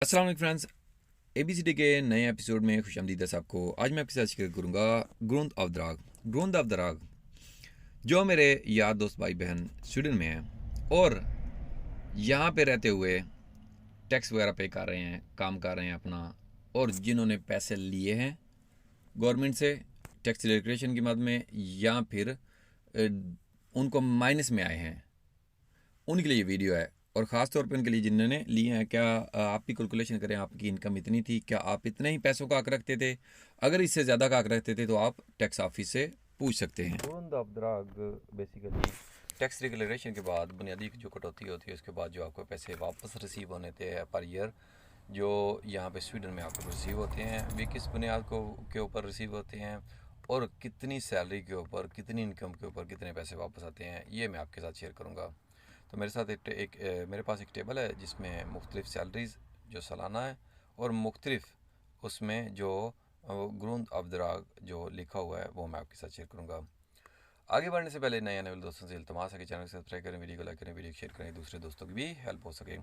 अस्सलाम वालेकुम friends, ABCD के नए एपिसोड में खुशामदीद है सबको। आज मैं आपके साथ शेयर करूंगा ग्रोंथ ऑफ दराग। ग्रोंथ ऑफ दराग जो मेरे यार दोस्त भाई बहन स्वीडन में हैं और यहाँ पे रहते हुए टैक्स वगैरह पे कर रहे हैं, काम कर रहे हैं अपना, और जिन्होंने पैसे लिए हैं गवर्नमेंट से टैक्स डिक्लेरेशन की मद में या फिर उनको माइनस में आए हैं, उनके लिए ये वीडियो है। और ख़ास तौर पे उनके लिए जिन्होंने लिए हैं, क्या आप भी कैलकुलेशन करें, आपकी इनकम इतनी थी, क्या आप इतने ही पैसों का हक रखते थे? अगर इससे ज़्यादा का हक रखते थे तो आप टैक्स ऑफिस से पूछ सकते हैं। ग्रोंथ ऑफ दराग बेसिकली टैक्स डिक्लेरेशन के बाद बुनियादी जो कटौती होती है, उसके बाद जो आपको पैसे वापस रिसीव होने थे पर ईयर, जो यहाँ पे स्वीडन में आपको रिसीव होते हैं, वे किस बुनियाद को के ऊपर रिसीव होते हैं और कितनी सैलरी के ऊपर, कितनी इनकम के ऊपर कितने पैसे वापस आते हैं, ये मैं आपके साथ शेयर करूँगा। तो मेरे साथ मेरे पास एक टेबल है जिसमें मुख्तलिफ सैलरीज़ जो सालाना है और मुख्तलिफ उसमें जो ग्रोंथ ऑफ दराग जो लिखा हुआ है वो मैं आपके साथ शेयर करूँगा। आगे बढ़ने से पहले नए आने वाले दोस्तों से इल्तमास है कि चैनल को सब्सक्राइब करें, वीडियो को लाइक करें, वीडियो को शेयर करें, दूसरे दोस्तों की भी हेल्प हो सके।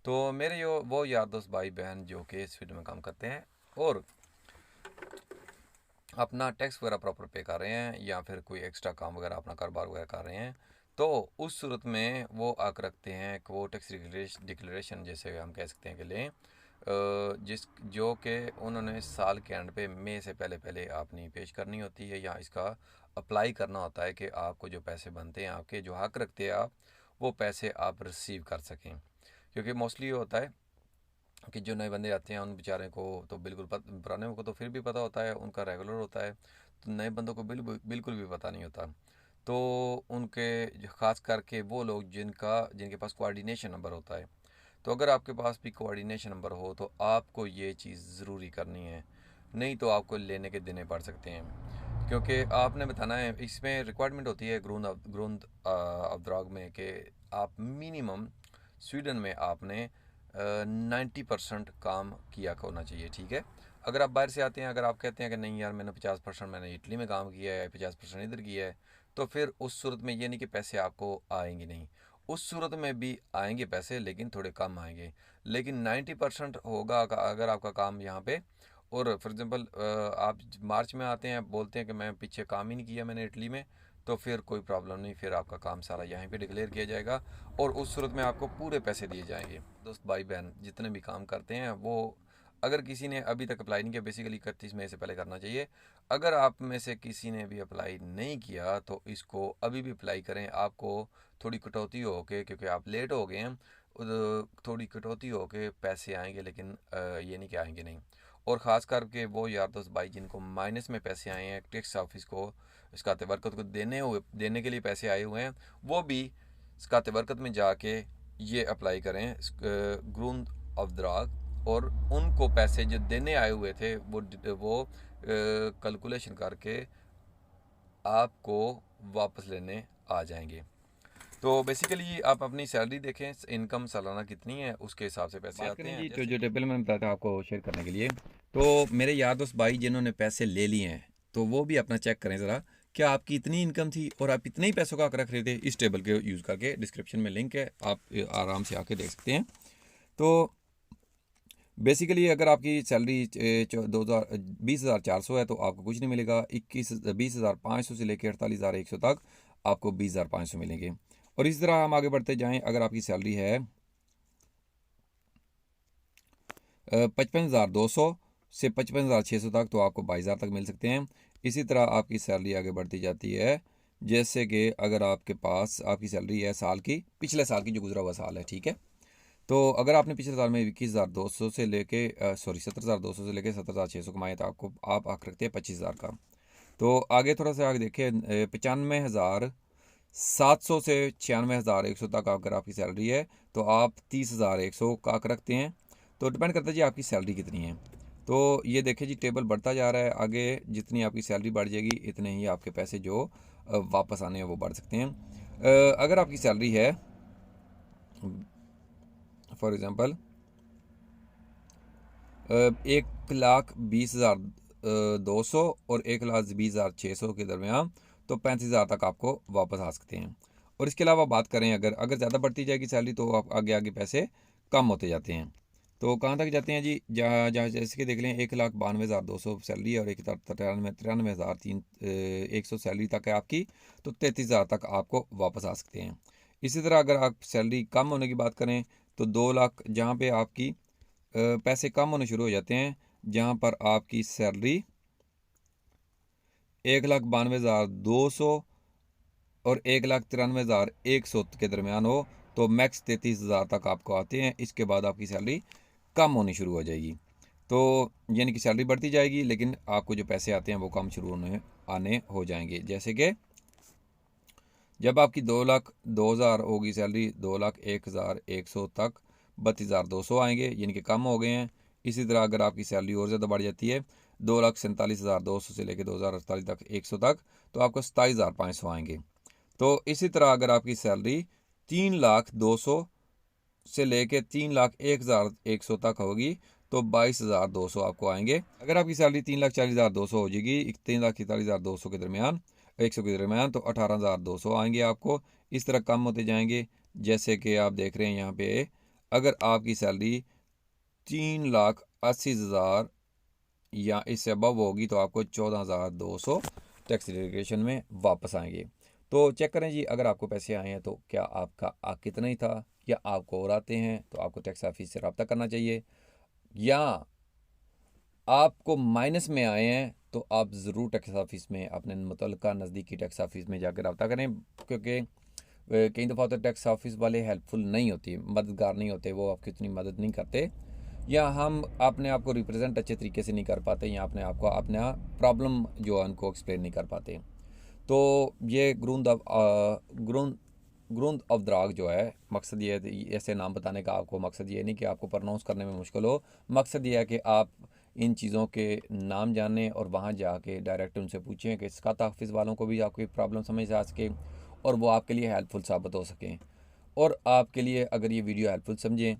तो मेरे वो यार दोस्त भाई बहन जो कि इस फील्ड में काम करते हैं और अपना टैक्स वगैरह प्रॉपर पे कर रहे हैं या फिर कोई एक्स्ट्रा काम वगैरह अपना कारोबार वगैरह कर रहे हैं, तो उस सूरत में वो हक रखते हैं कि वो टैक्स डिक्लेरेशन जैसे हम कह सकते हैं कि लें, जिस जो कि उन्होंने साल के एंड पे मई से पहले पहले आपने पेश करनी होती है या इसका अप्लाई करना होता है कि आपको जो पैसे बनते हैं, आपके जो हक रखते हैं आप, वो पैसे आप रिसीव कर सकें। क्योंकि मोस्टली ये होता है कि जो नए बंदे आते हैं उन बेचारे को तो बिल्कुल पुराने को तो फिर भी पता होता है, उनका रेगुलर होता है, तो नए बंदों को बिल्कुल बिल्कुल भी पता नहीं होता। तो उनके ख़ास करके वो लोग जिनके पास कोऑर्डिनेशन नंबर होता है, तो अगर आपके पास भी कोऑर्डिनेशन नंबर हो तो आपको ये चीज़ ज़रूरी करनी है, नहीं तो आपको लेने के देने पड़ सकते हैं। क्योंकि आपने बताना है, इसमें रिक्वायरमेंट होती है ग्रोंथ अब्द्राग में कि आप मिनिमम स्वीडन में आपने 90% काम किया होना चाहिए, ठीक है। अगर आप बाहर से आते हैं, अगर आप कहते हैं कि नहीं यार मैंने 50% मैंने इटली में काम किया है, 50% इधर किया है, तो फिर उस सूरत में ये नहीं कि पैसे आपको आएंगे नहीं, उस सूरत में भी आएंगे पैसे, लेकिन थोड़े कम आएंगे। लेकिन 90% होगा अगर आपका काम यहाँ पे। और फॉर एग्ज़ाम्पल आप मार्च में आते हैं, बोलते हैं कि मैं पीछे काम ही नहीं किया मैंने इटली में, तो फिर कोई प्रॉब्लम नहीं, फिर आपका काम सारा यहीं पे डिक्लेयर किया जाएगा और उस सूरत में आपको पूरे पैसे दिए जाएंगे। दोस्त भाई बहन जितने भी काम करते हैं वो, अगर किसी ने अभी तक अप्लाई नहीं किया, बेसिकली 31 मई से पहले करना चाहिए। अगर आप में से किसी ने भी अप्लाई नहीं किया तो इसको अभी भी अप्लाई करें। आपको थोड़ी कटौती हो के, क्योंकि आप लेट हो गए हैं, थोड़ी कटौती हो के पैसे आएंगे, लेकिन ये नहीं कि आएंगे नहीं। और ख़ास करके वो यार दोस्त भाई जिनको माइनस में पैसे आए हैं, टैक्स ऑफिस को इसका बरकत को देने के लिए पैसे आए हुए हैं, वो भी इसका बरकत में जाके ये अप्लाई करें ग्रोंथ ऑफ दराग, और उनको पैसे जो देने आए हुए थे वो कैलकुलेशन करके आपको वापस लेने आ जाएंगे। तो बेसिकली आप अपनी सैलरी देखें, इनकम सालाना कितनी है, उसके हिसाब से पैसे आते हैं। जी, तो जो टेबल मैंने बताया था आपको शेयर करने के लिए, तो मेरे यार दोस्त भाई जिन्होंने पैसे ले लिए हैं, तो वो भी अपना चेक करें ज़रा, क्या आपकी इतनी इनकम थी और आप इतने ही पैसों का हक रख रहे थे। इस टेबल के यूज़ करके डिस्क्रिप्शन में लिंक है, आप आराम से आके देख सकते हैं। तो बेसिकली अगर आपकी सैलरी 20,400 है तो आपको कुछ नहीं मिलेगा। 20,500 से लेकर 48,100 तक आपको 20,500 मिलेंगे। और इस तरह हम आगे बढ़ते जाएं। अगर आपकी सैलरी है 55,200 से 55,600 तक, तो आपको 22,000 तक मिल सकते हैं। इसी तरह आपकी सैलरी आगे बढ़ती जाती है, जैसे कि अगर आपके पास आपकी सैलरी है साल की, पिछले साल की जो गुजरा हुआ साल है, ठीक है। तो अगर आपने पिछले साल में 21,200 से लेके 70,200 से लेके 70,600 कमाए, तो आप हक रखते हैं 25,000 का। तो आगे थोड़ा सा आगे देखें, 95,700 से 96,100 तक अगर आपकी सैलरी है तो आप 30,100 का हक रखते हैं। तो डिपेंड करता है जी आपकी सैलरी कितनी है। तो ये देखें जी, टेबल बढ़ता जा रहा है आगे, जितनी आपकी सैलरी बढ़ जाएगी इतने ही आपके पैसे जो वापस आने हैं वो बढ़ सकते हैं। अगर आपकी सैलरी है फॉर एग्ज़ाम्पल 1,20,200 और 1,20,600 के दरमियान, तो 35,000 तक आपको वापस आ सकते हैं। और इसके अलावा बात करें, अगर ज़्यादा बढ़ती जाएगी सैलरी तो आप आगे आगे पैसे कम होते जाते हैं। तो कहाँ तक जाते हैं जी, जहाँ जहाँ जैसे कि देख लें 1,92,200 सैलरी और 1,93,100 सैलरी तक है आपकी, तो 33,000 तक आपको वापस आ सकते हैं। इसी तरह अगर आप सैलरी कम होने की बात करें तो 2 लाख, जहाँ पे आपकी पैसे कम होने शुरू हो जाते हैं, जहाँ पर आपकी सैलरी 1,92,200 और 1,93,100 के दरमियान हो, तो मैक्स 33,000 तक आपको आते हैं। इसके बाद आपकी सैलरी कम होनी शुरू हो जाएगी। तो यानी कि सैलरी बढ़ती जाएगी, लेकिन आपको जो पैसे आते हैं वो कम शुरू आने हो जाएंगे। जैसे कि जब आपकी 2,02,000 होगी सैलरी, 2,01,100 तक 32,200 आएंगे, यानी कि कम हो गए हैं। इसी तरह अगर आपकी सैलरी और ज़्यादा बढ़ जाती है 2,47,200 से लेकर 2,048 तक 100 तक, तो आपको 27,500 आएंगे। तो इसी तरह अगर आपकी सैलरी 3,02,000 से लेके 3,01,100 तक होगी, तो 22,200 आपको आएंगे। अगर आपकी सैलरी 3,40,200 हो जाएगी, 3,41,200 के दरमियान 100 के दरमियान, तो 18,200 आएंगे आपको। इस तरह कम होते जाएंगे। जैसे कि आप देख रहे हैं यहाँ पे, अगर आपकी सैलरी 3,80,000 या इससे अबव होगी, तो आपको 14,200 टैक्स डिक्लेरेशन में वापस आएंगे। तो चेक करें जी, अगर आपको पैसे आए हैं तो क्या आपका कितना ही था, या आपको और आते हैं, तो आपको टैक्स ऑफिस से रब्ता करना चाहिए। या आपको माइनस में आए हैं, तो आप ज़रूर टैक्स ऑफिस में अपने मुतल्लिका नज़दीकी टैक्स ऑफिस में जाकर रब्ता करें, क्योंकि कई दफ़ा तो टैक्स ऑफिस वाले हेल्पफुल नहीं होती, मददगार नहीं होते, वो आपकी इतनी मदद नहीं करते, या हम अपने आप को रिप्रेजेंट अच्छे तरीके से नहीं कर पाते, या अपने आप को अपना प्रॉब्लम जो है उनको एक्सप्लेन नहीं कर पाते। तो ये ग्रूंद ऑफ द्राग जो है, मकसद ये है, ऐसे नाम बताने का आपको मकसद ये नहीं कि आपको प्रोनाउंस करने में मुश्किल हो। मकसद ये है कि आप इन चीज़ों के नाम जानें और वहाँ जाके डायरेक्ट उनसे पूछें कि इसका तहफ़्फ़ुज़ वालों को भी आपकी प्रॉब्लम समझ आ सके और वो आपके लिए हेल्पफुल साबित हो सकें। और आपके लिए अगर ये वीडियो हेल्पफुल समझें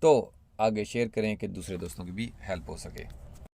तो आगे शेयर करें कि दूसरे दोस्तों की भी हेल्प हो सके।